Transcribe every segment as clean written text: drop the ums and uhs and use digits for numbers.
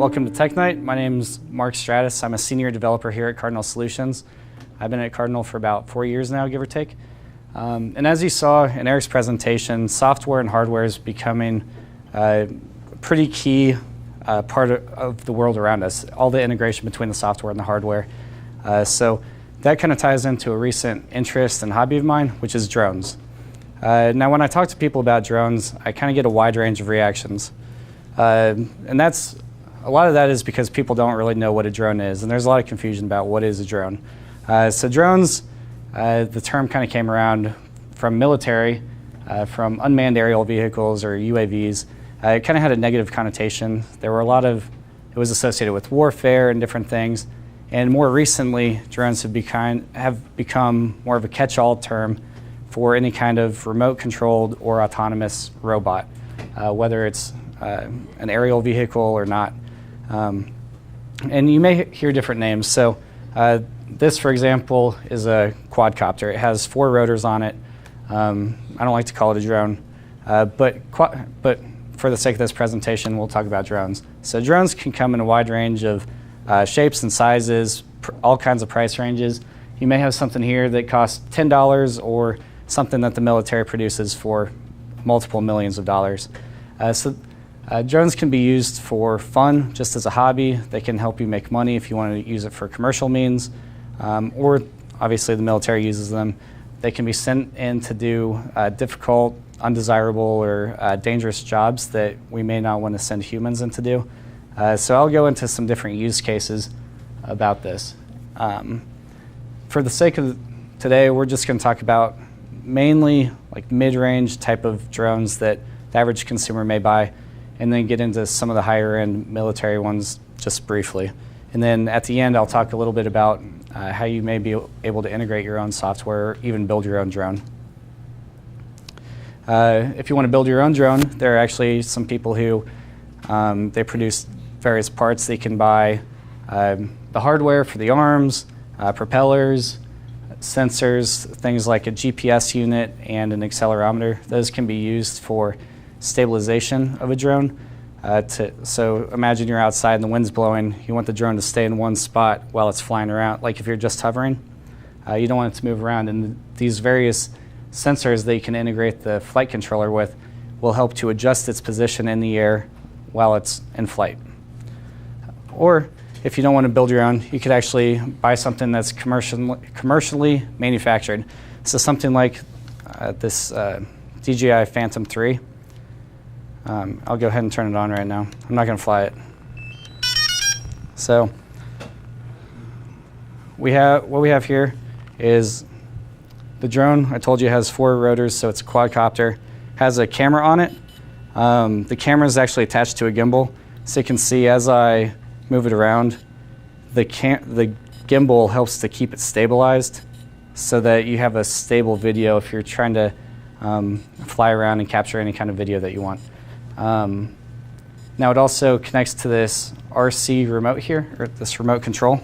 Welcome to Tech Night. My name's Mark Stratis. I'm a senior developer here at Cardinal Solutions. I've been at Cardinal for about 4 years now, give or take. And as you saw in Eric's presentation, software and hardware is becoming a pretty key part of the world around us, all the integration between the software and the hardware. So that kind of ties into a recent interest and hobby of mine, which is drones. Now, when I talk to people about drones, I kind of get a wide range of reactions. And a lot of that is because people don't really know what a drone is, and there's a lot of confusion about what is a drone. So drones, the term kind of came around from military, from unmanned aerial vehicles or UAVs. It kind of had a negative connotation. There were it was associated with warfare and different things. And more recently, drones have become more of a catch-all term for any kind of remote-controlled or autonomous robot, whether it's an aerial vehicle or not. And you may hear different names. So this, for example, is a quadcopter. It has 4 rotors on it. I don't like to call it a drone, but for the sake of this presentation, we'll talk about drones. So drones can come in a wide range of shapes and sizes, all kinds of price ranges. You may have something here that costs $10 or something that the military produces for multiple millions of dollars. Drones can be used for fun, just as a hobby. They can help you make money if you want to use it for commercial means, or obviously the military uses them. They can be sent in to do difficult, undesirable, or dangerous jobs that we may not want to send humans in to do. So I'll go into some different use cases about this. For the sake of today, we're just going to talk about mainly like mid-range type of drones that the average consumer may buy, and then get into some of the higher-end military ones just briefly. And then at the end, I'll talk a little bit about how you may be able to integrate your own software or even build your own drone. If you want to build your own drone, there are actually some people who they produce various parts. They can buy the hardware for the arms, propellers, sensors, things like a GPS unit and an accelerometer. Those can be used for stabilization of a drone. So imagine you're outside and the wind's blowing. You want the drone to stay in one spot while it's flying around, like if you're just hovering. You don't want it to move around, and these various sensors that you can integrate the flight controller with will help to adjust its position in the air while it's in flight. Or if you don't want to build your own, you could actually buy something that's commercially manufactured. So something like this DJI Phantom 3. I'll go ahead and turn it on right now. I'm not going to fly it. So what we have here is the drone. I told you it has 4 rotors, so it's a quadcopter. Has a camera on it. The camera is actually attached to a gimbal, so you can see as I move it around, the gimbal helps to keep it stabilized so that you have a stable video if you're trying to fly around and capture any kind of video that you want. Now it also connects to this RC remote here, or this remote control.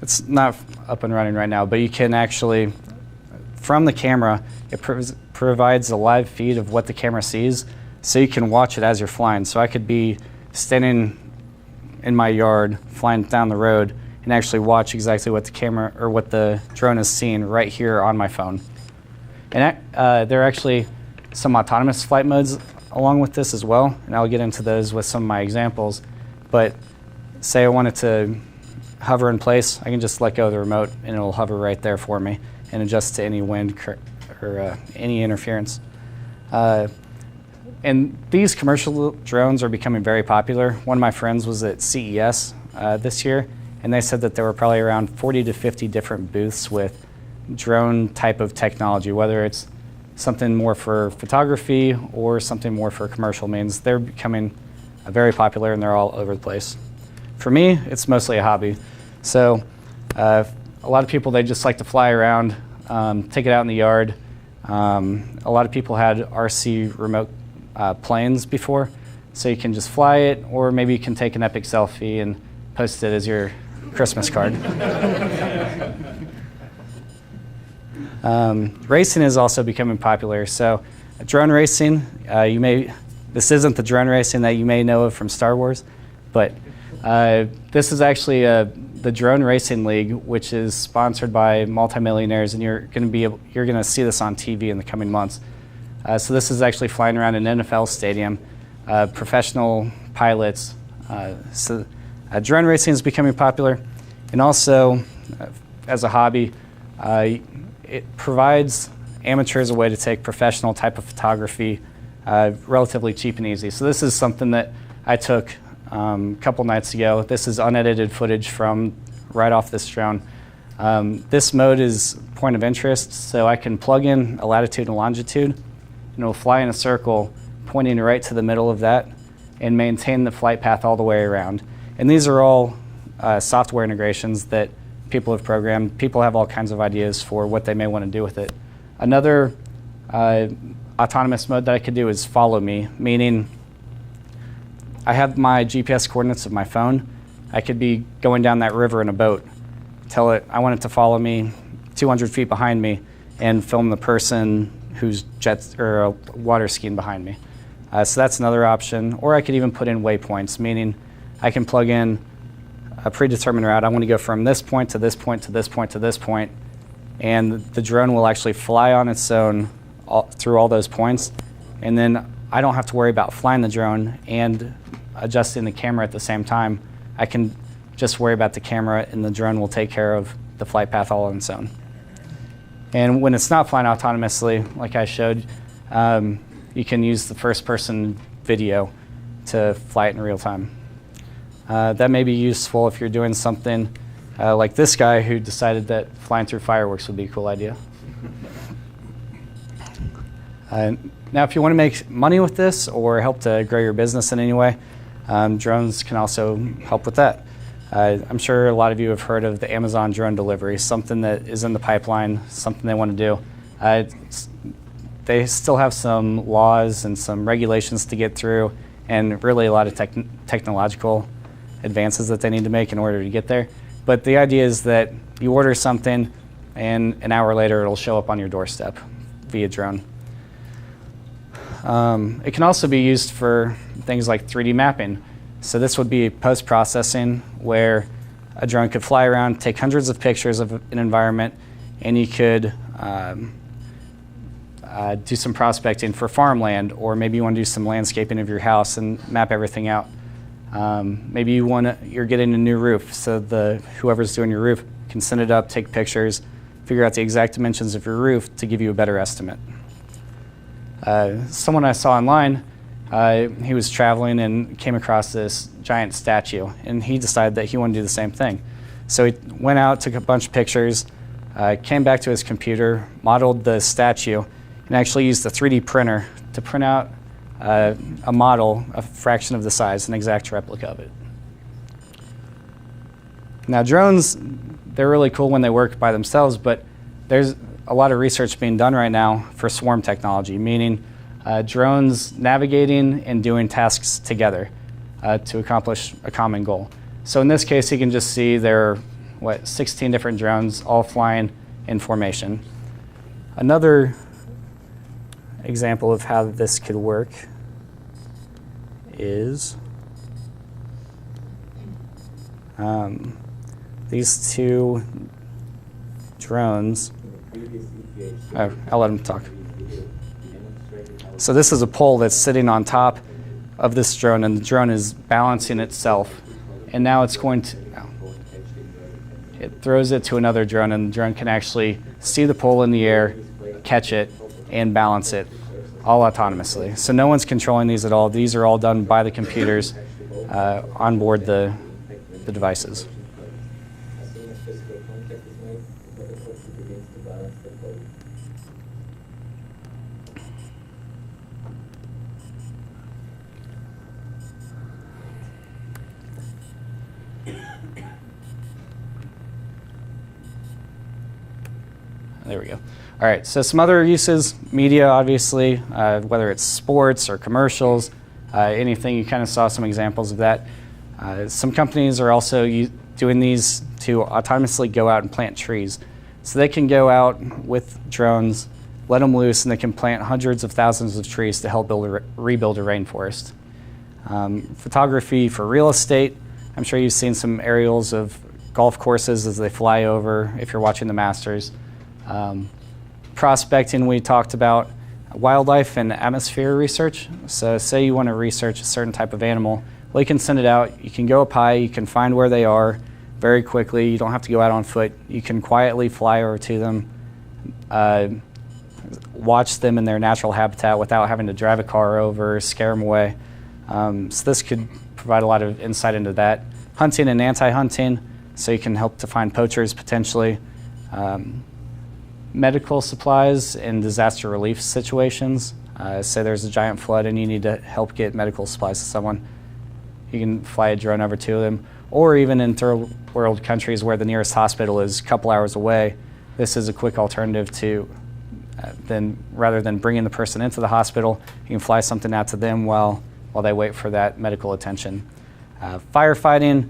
It's not up and running right now, but you can actually, from the camera, it provides a live feed of what the camera sees, so you can watch it as you're flying. So I could be standing in my yard, flying down the road, and actually watch exactly what the camera or what the drone is seeing right here on my phone. And there are actually some autonomous flight modes along with this as well, and I'll get into those with some of my examples. But say I wanted to hover in place, I can just let go of the remote and it'll hover right there for me and adjust to any wind or any interference. And these commercial drones are becoming very popular. One of my friends was at CES this year, and they said that there were probably around 40 to 50 different booths with drone type of technology, whether it's something more for photography or something more for commercial means. They're becoming very popular, and they're all over the place. For me, it's mostly a hobby. So a lot of people, they just like to fly around, take it out in the yard. A lot of people had RC remote planes before, so you can just fly it, or maybe you can take an epic selfie and post it as your Christmas card. Racing is also becoming popular. So drone racing, this isn't the drone racing that you may know of from Star Wars, but this is actually the Drone Racing League, which is sponsored by multimillionaires, and you're going to see this on TV in the coming months. So this is actually flying around an NFL stadium, professional pilots. So drone racing is becoming popular, and also as a hobby, it provides amateurs a way to take professional type of photography relatively cheap and easy. So this is something that I took a couple nights ago. This is unedited footage from right off this drone. This mode is point of interest, so I can plug in a latitude and longitude, and it'll fly in a circle pointing right to the middle of that and maintain the flight path all the way around. And these are all software integrations that people have programmed. People have all kinds of ideas for what they may want to do with it. Another autonomous mode that I could do is follow me, meaning I have my GPS coordinates of my phone. I could be going down that river in a boat, tell it I want it to follow me 200 feet behind me and film the person who's water skiing behind me. So that's another option. Or I could even put in waypoints, meaning I can plug in a predetermined route. I want to go from this point to this point to this point to this point, and the drone will actually fly on its own through all those points, and then I don't have to worry about flying the drone and adjusting the camera at the same time. I can just worry about the camera, and the drone will take care of the flight path all on its own. And when it's not flying autonomously, like I showed, you can use the first-person video to fly it in real time. That may be useful if you're doing something like this guy who decided that flying through fireworks would be a cool idea. Now, if you want to make money with this or help to grow your business in any way, drones can also help with that. I'm sure a lot of you have heard of the Amazon drone delivery, something that is in the pipeline, something they want to do. They still have some laws and some regulations to get through, and really a lot of technological advances that they need to make in order to get there. But the idea is that you order something, and an hour later it'll show up on your doorstep via drone. It can also be used for things like 3D mapping. So this would be post-processing, where a drone could fly around, take hundreds of pictures of an environment, and you could do some prospecting for farmland, or maybe you want to do some landscaping of your house and map everything out. Maybe you're getting a new roof, so whoever's doing your roof can send it up, take pictures, figure out the exact dimensions of your roof to give you a better estimate. Someone I saw online, he was traveling and came across this giant statue, and he decided that he wanted to do the same thing. So he went out, took a bunch of pictures, came back to his computer, modeled the statue, and actually used the 3D printer to print out a model, a fraction of the size, an exact replica of it. Now drones, they're really cool when they work by themselves, but there's a lot of research being done right now for swarm technology, meaning drones navigating and doing tasks together to accomplish a common goal. So in this case, you can just see there are 16 different drones all flying in formation. Another example of how this could work is these two drones. I'll let them talk. So this is a pole that's sitting on top of this drone, and the drone is balancing itself. And now it's going to, it throws it to another drone, and the drone can actually see the pole in the air, catch it, and balance it all autonomously. So no one's controlling these at all. These are all done by the computers on board the devices. There we go. All right, so some other uses, media obviously, whether it's sports or commercials, anything, you kind of saw some examples of that. Some companies are also doing these to autonomously go out and plant trees. So they can go out with drones, let them loose, and they can plant hundreds of thousands of trees to help rebuild a rainforest. Photography for real estate. I'm sure you've seen some aerials of golf courses as they fly over if you're watching the Masters. Prospecting, we talked about. Wildlife and atmosphere research. So say you want to research a certain type of animal, well, you can send it out. You can go up high. You can find where they are very quickly. You don't have to go out on foot. You can quietly fly over to them, watch them in their natural habitat without having to drive a car over, scare them away. So this could provide a lot of insight into that. Hunting and anti-hunting, so you can help to find poachers potentially. Medical supplies in disaster relief situations. Say there's a giant flood and you need to help get medical supplies to someone. You can fly a drone over to them. Or even in third world countries where the nearest hospital is a couple hours away, this is a quick alternative to rather than bringing the person into the hospital, you can fly something out to them while they wait for that medical attention. Firefighting,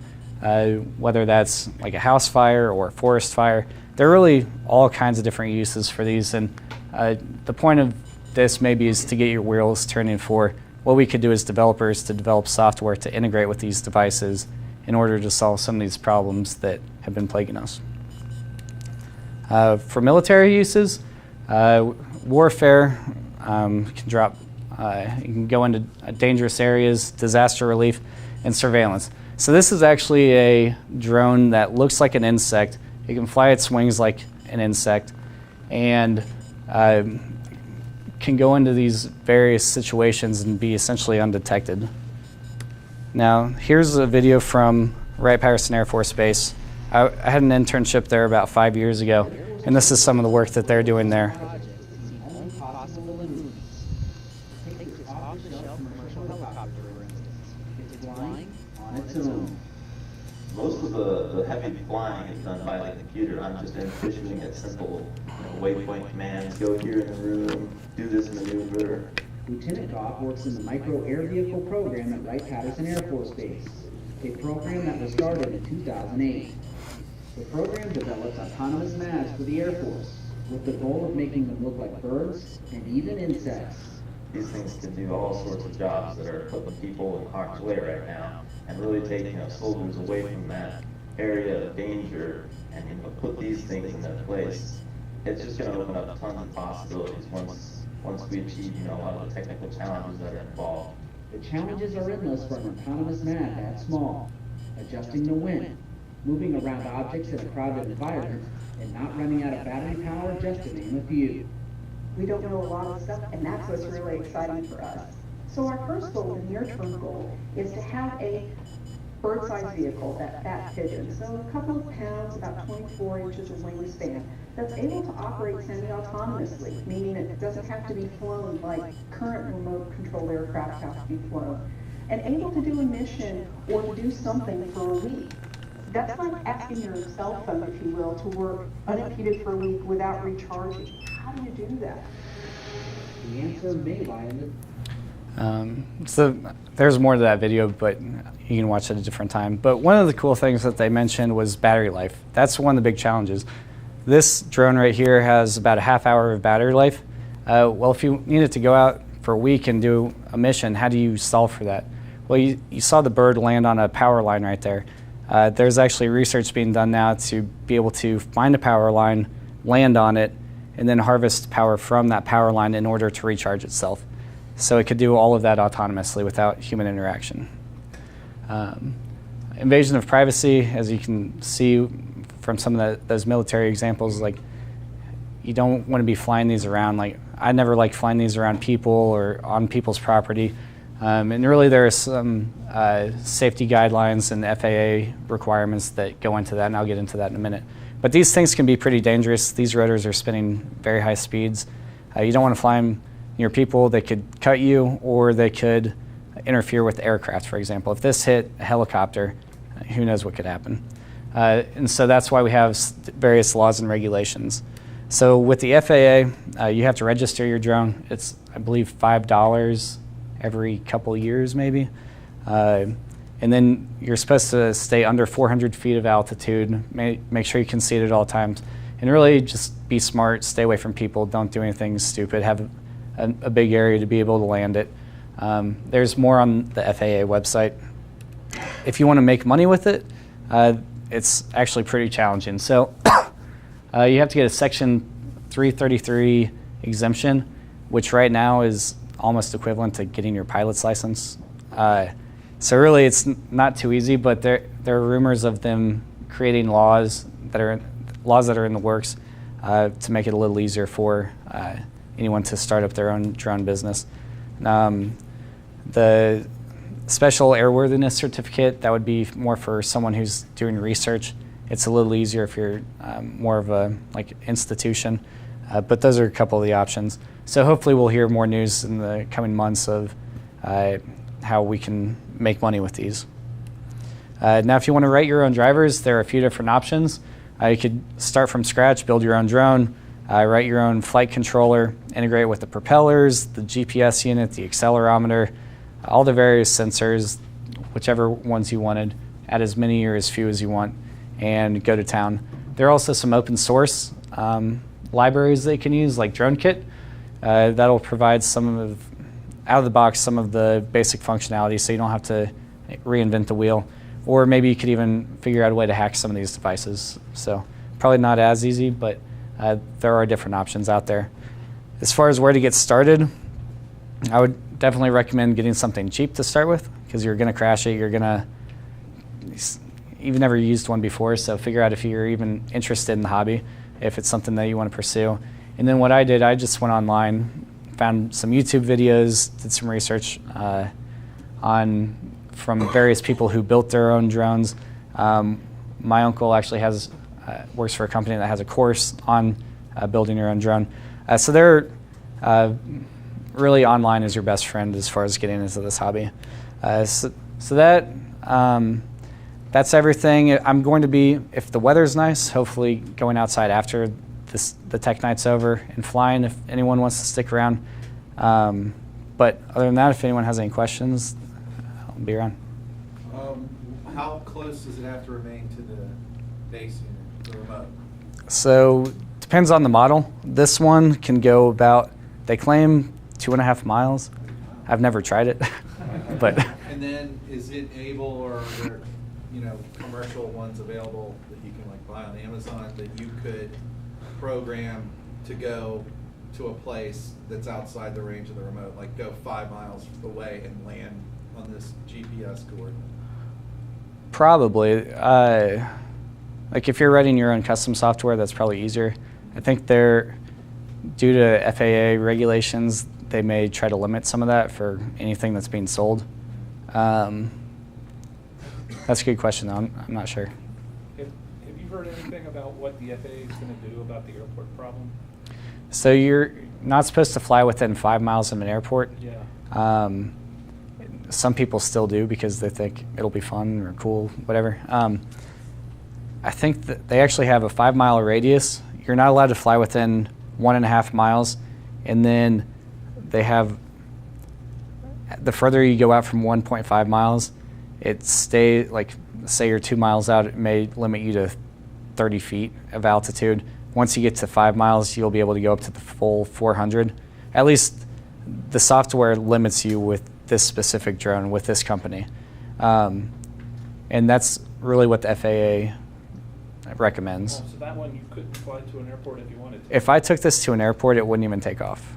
whether that's like a house fire or a forest fire, there are really all kinds of different uses for these, and the point of this maybe is to get your wheels turning for what we could do as developers to develop software to integrate with these devices in order to solve some of these problems that have been plaguing us. For military uses, warfare, you can go into dangerous areas, disaster relief, and surveillance. So this is actually a drone that looks like an insect. It can fly its wings like an insect and can go into these various situations and be essentially undetected. Now, here's a video from Wright-Patterson Air Force Base. I had an internship there about 5 years ago, and this is some of the work that they're doing there. Most of the heavy flying is done by the computer. I'm just issuing it simple waypoint commands. Go here in the room, do this maneuver. Lieutenant Goff works in the Micro Air Vehicle program at Wright-Patterson Air Force Base, a program that was started in 2008. The program develops autonomous MADs for the Air Force, with the goal of making them look like birds and even insects. These things can do all sorts of jobs that are putting people in harm's way right now, and really take soldiers away from that area of danger, and put these things in their place. It's just going to open up tons of possibilities once we achieve a lot of the technical challenges that are involved. The challenges are endless for an autonomous MAD that small: adjusting the wind, moving around objects in a crowded environment, and not running out of battery power, just to name a few. We don't know a lot of stuff, and that's what's really exciting for us. So our first goal, the near-term goal, is to have a bird-sized vehicle, that fat pigeon, so a couple of pounds, about 24 inches of wingspan, that's able to operate semi-autonomously, meaning it doesn't have to be flown like current remote-controlled aircraft have to be flown, and able to do a mission or to do something for a week. That's like asking your cell phone, if you will, to work unimpeded for a week without recharging. How do you do that? The answer may lie in So there's more to that video, but you can watch it at a different time. But one of the cool things that they mentioned was battery life. That's one of the big challenges. This drone right here has about a half hour of battery life. Well, if you needed to go out for a week and do a mission, how do you solve for that? Well, you saw the bird land on a power line right there. There's actually research being done now to be able to find a power line, land on it, and then harvest power from that power line in order to recharge itself. So it could do all of that autonomously without human interaction. Invasion of privacy, as you can see from some of those military examples, like you don't want to be flying these around. Like I never like flying these around people or on people's property. And really there are some safety guidelines and FAA requirements that go into that, and I'll get into that in a minute. But these things can be pretty dangerous. These rotors are spinning very high speeds. You don't want to fly them near people. They could cut you, or they could interfere with aircraft, for example. If this hit a helicopter, who knows what could happen. And so that's why we have various laws and regulations. So with the FAA, you have to register your drone. It's, I believe, $5 every couple years maybe. And then you're supposed to stay under 400 feet of altitude, make sure you can see it at all times. And really just be smart, stay away from people, don't do anything stupid, have a big area to be able to land it. There's more on the FAA website. If you want to make money with it, it's actually pretty challenging. So you have to get a Section 333 exemption, which right now is almost equivalent to getting your pilot's license. So really it's not too easy, but there are rumors of them creating laws that are in the works to make it a little easier for anyone to start up their own drone business. The special airworthiness certificate, that would be more for someone who's doing research. It's a little easier if you're more of a institution, but those are a couple of the options. So hopefully we'll hear more news in the coming months of how we can make money with these. Now if you want to write your own drivers, there are a few different options. You could start from scratch, build your own drone, write your own flight controller, integrate with the propellers, the GPS unit, the accelerometer, all the various sensors, whichever ones you wanted, add as many or as few as you want, and go to town. There are also some open source libraries they can use, like DroneKit. That'll provide out of the box some of the basic functionality, so you don't have to reinvent the wheel. Or maybe you could even figure out a way to hack some of these devices. So probably not as easy, but there are different options out there. As far as where to get started, I would definitely recommend getting something cheap to start with, because you're going to crash it. You've never used one before, so figure out if you're even interested in the hobby, if it's something that you want to pursue. And then what I did, I just went online, found some YouTube videos, did some research from various people who built their own drones. My uncle actually works for a company that has a course on building your own drone. So really online is your best friend as far as getting into this hobby. So that's everything. I'm going to be, if the weather's nice, hopefully going outside after the Tech Night's over and flying if anyone wants to stick around. But other than that, if anyone has any questions, I'll be around. How close does it have to remain to the base unit, the remote? So depends on the model. This one can go about, they claim 2.5 miles. I've never tried it, but. And then is it able, or are there, commercial ones available that you can buy on Amazon that you could program to go to a place that's outside the range of the remote, like go 5 miles away and land on this GPS coordinate? Probably. If you're writing your own custom software, that's probably easier. I think due to FAA regulations, they may try to limit some of that for anything that's being sold. That's a good question, though. I'm not sure. Have you heard anything about what the FAA is going to do about the airport problem? So you're not supposed to fly within 5 miles of an airport. Yeah. Some people still do because they think it'll be fun or cool, whatever. I think that they actually have a 5 mile radius. You're not allowed to fly within 1.5 miles. And then they have, the further you go out from 1.5 miles, say you're 2 miles out, it may limit you to 30 feet of altitude. Once you get to 5 miles, you'll be able to go up to the full 400. At least the software limits you with this specific drone, with this company. And that's really what the FAA recommends. Oh, so that one you couldn't fly to an airport if you wanted to? If I took this to an airport, it wouldn't even take off.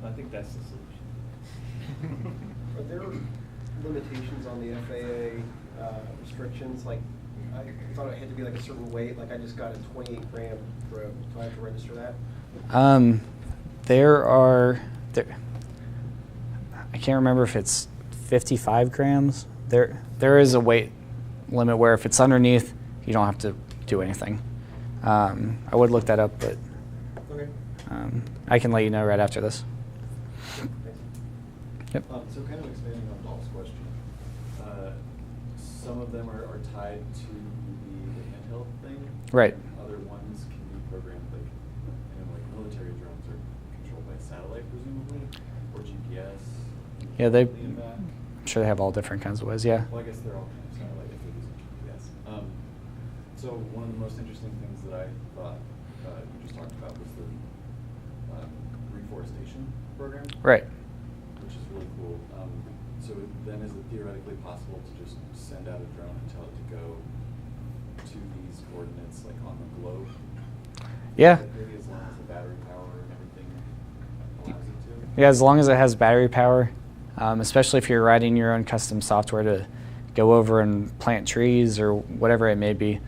I think that's the solution. Are there limitations on the FAA restrictions? I thought it had to be a certain weight. I just got a 28 gram probe. Do I have to register that? I can't remember if it's 55 grams. There is a weight limit where if it's underneath, you don't have to do anything. I would look that up, but Okay. I can let you know right after this. Thanks. Yep. So kind of expanding on Paul's question, some of them are tied to the handheld thing. Right. Other ones can be programmed like military drones are controlled by satellite presumably, or GPS. Yeah, I'm sure they have all different kinds of ways. Yeah. Well, I guess they're all kind of satellite if they're using GPS. So one of the most interesting things that I thought you just talked about was the reforestation program. Right. Which is really cool. So then is it theoretically possible to just send out a drone and tell it to go to these coordinates like on the globe? Yeah. Maybe as long as the battery power and everything allows it to? Yeah, as long as it has battery power, especially if you're writing your own custom software to go over and plant trees or whatever it may be.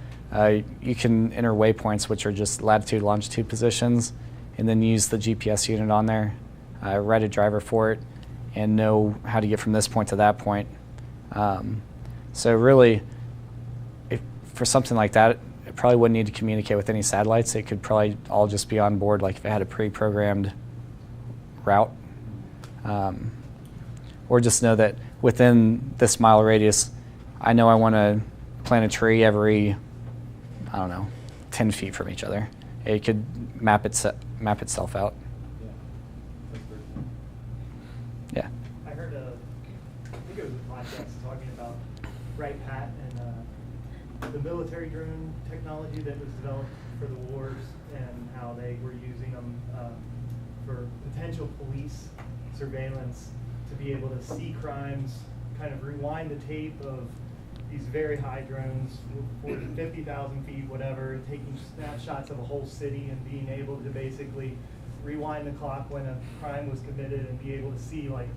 You can enter waypoints, which are just latitude, longitude positions, and then use the GPS unit on there, write a driver for it, and know how to get from this point to that point. So really, for something like that, it probably wouldn't need to communicate with any satellites. It could probably all just be on board, like if it had a pre-programmed route. Or just know that within this mile radius, I know I want to plant a tree every, I don't know, 10 feet from each other. It could map itself out. Yeah. That's pretty cool. Yeah. I heard I think it was a podcast talking about Right Pat and the military drone technology that was developed for the wars and how they were using them for potential police surveillance to be able to see crimes, kind of rewind the tape of these very high drones, 40, 50,000 feet, whatever, taking snapshots of a whole city and being able to basically rewind the clock when a crime was committed and be able to see like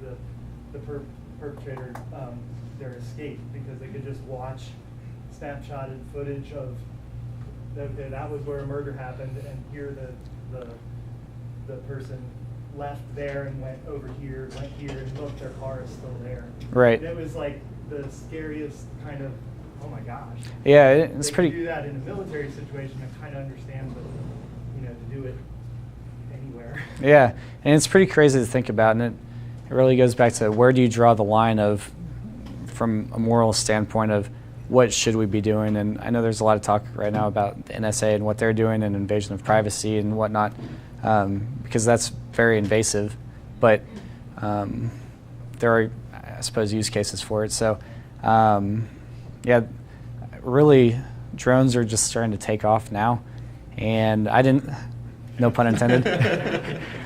the perpetrator, their escape, because they could just watch snapshotted footage of that was where a murder happened, and hear the person left there and went over here, went here, and look, their car is still there. Right. It was like the scariest kind of, oh my gosh. Yeah, it's They pretty. could do that in a military situation. I kind of understand, but to do it anywhere. Yeah, and it's pretty crazy to think about, and it really goes back to where do you draw the line of, from a moral standpoint of what should we be doing? And I know there's a lot of talk right now about the NSA and what they're doing and invasion of privacy and whatnot, because that's very invasive, but there are, I suppose, use cases for it. So, yeah, really, drones are just starting to take off now, and I didn't, no pun intended,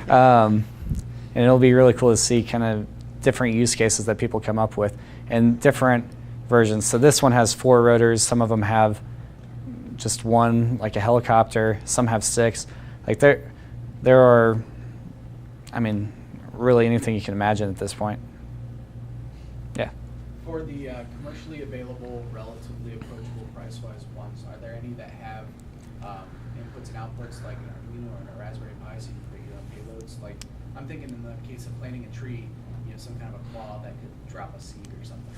and it'll be really cool to see kind of different use cases that people come up with and different versions. So this one has 4 rotors. Some of them have just one, like a helicopter. Some have 6. Like there are, I mean, really anything you can imagine at this point. Yeah. For the commercially available, relatively approachable price-wise ones, are there any that have inputs and outputs like an Arduino or a Raspberry Pi, so you can create your own payloads? Like I'm thinking in the case of planting a tree, some kind of a claw that could drop a seed or something.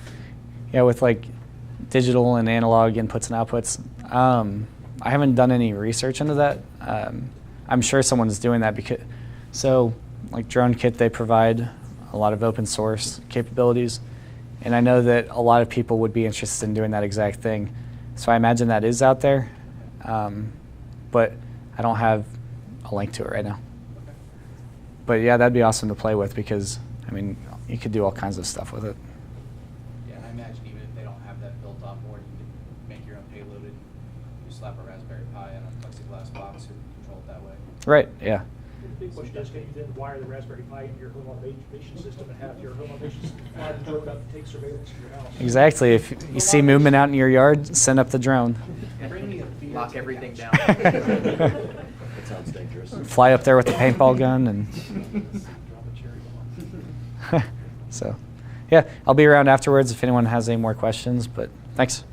Yeah, with like digital and analog inputs and outputs. I haven't done any research into that. I'm sure someone's doing that because, so like DroneKit, they provide a lot of open source capabilities. And I know that a lot of people would be interested in doing that exact thing. So I imagine that is out there, but I don't have a link to it right now. Okay. But yeah, that'd be awesome to play with because, I mean, you could do all kinds of stuff with it. Yeah, and I imagine even if they don't have that built on board, you can make your own payload and you slap a Raspberry Pi on a plexiglass box and control it that way. Right, yeah. The big question is, can you then wire the Raspberry Pi into your home automation system and have your home automation system fly the drone up and take surveillance of your house? Exactly. If you see movement out in your yard, send up the drone. Bring me a beer. Lock everything down. That sounds dangerous. Fly up there with a paintball gun and Drop a cherry bomb. so, yeah, I'll be around afterwards if anyone has any more questions, but thanks.